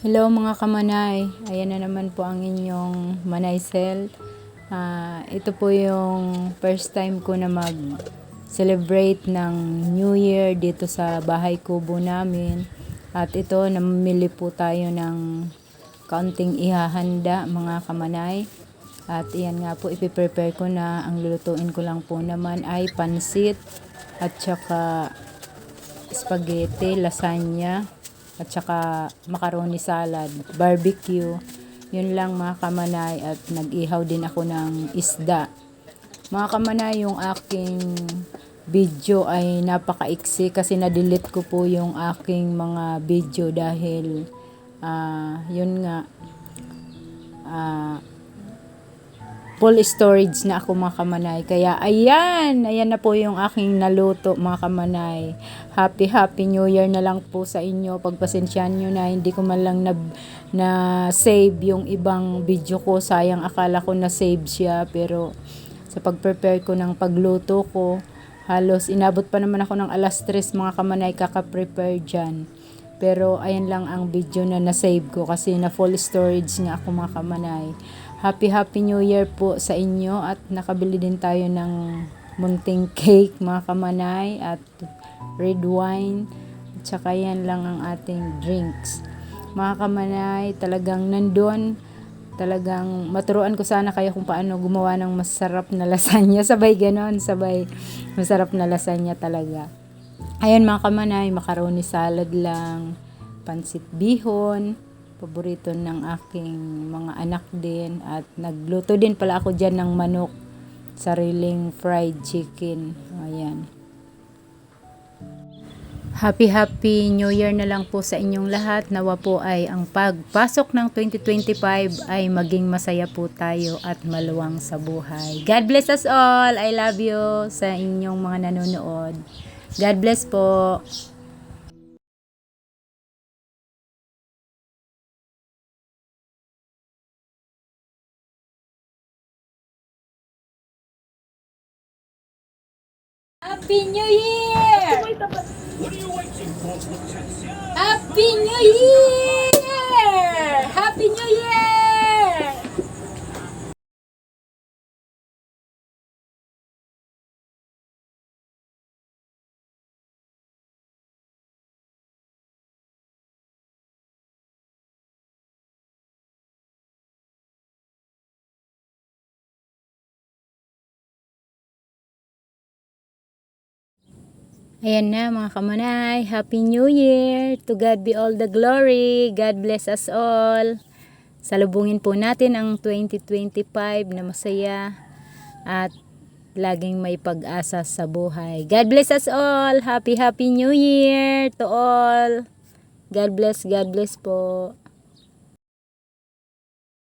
Hello mga kamanay, ayan na naman po ang inyong Manay Cell. Ito po yung first time ko na mag-celebrate ng New Year dito sa bahay kubo namin. At ito, namimili po tayo ng kaunting ihahanda mga kamanay. At iyan nga po, ipiprepare ko na. Ang lulutuin ko lang po naman ay pansit at saka spaghetti, lasagna, at saka macaroni salad, barbecue. Yun lang mga kamanay, at nag-ihaw din ako ng isda. Mga kamanay, yung aking video ay napakaiksi kasi na-delete ko po yung aking mga video dahil yun nga, full storage na ako mga kamanay. Kaya ayan na po yung aking naluto mga kamanay. Happy New Year na lang po sa inyo. Pagpasensyahan nyo na hindi ko man lang na save yung ibang video ko. Sayang, akala ko na save siya, pero sa pag-prepare ko ng pagluto ko, halos inabot pa naman ako ng alas 3 mga kamanay kaka-prepare dyan. Pero ayan lang ang video na na-save ko kasi na full storage nga ako mga kamanay. Happy New Year po sa inyo, at nakabili din tayo ng munting cake mga kamanay at red wine, at saka yan lang ang ating drinks. Mga kamanay, talagang nandun, talagang maturuan ko sana kayo kung paano gumawa ng masarap na lasagna. Sabay ganon, sabay masarap na lasagna talaga. Ayan mga kamanay, macaroni salad lang, pansit bihon, paborito ng aking mga anak din, at nagluto din pala ako dyan ng manok, sariling fried chicken. Ayan. Happy New Year na lang po sa inyong lahat. Nawa po ay ang pagpasok ng 2025 ay maging masaya po tayo at maluwang sa buhay. God bless us all. I love you sa inyong mga nanonood. God bless po. Happy New Year! Happy New Year! Happy New Year! Ayan na mga kamanay, Happy New Year! To God be all the glory. God bless us all. Salubungin po natin ang 2025 na masaya at laging may pag-asa sa buhay. God bless us all. Happy New Year to all. God bless po.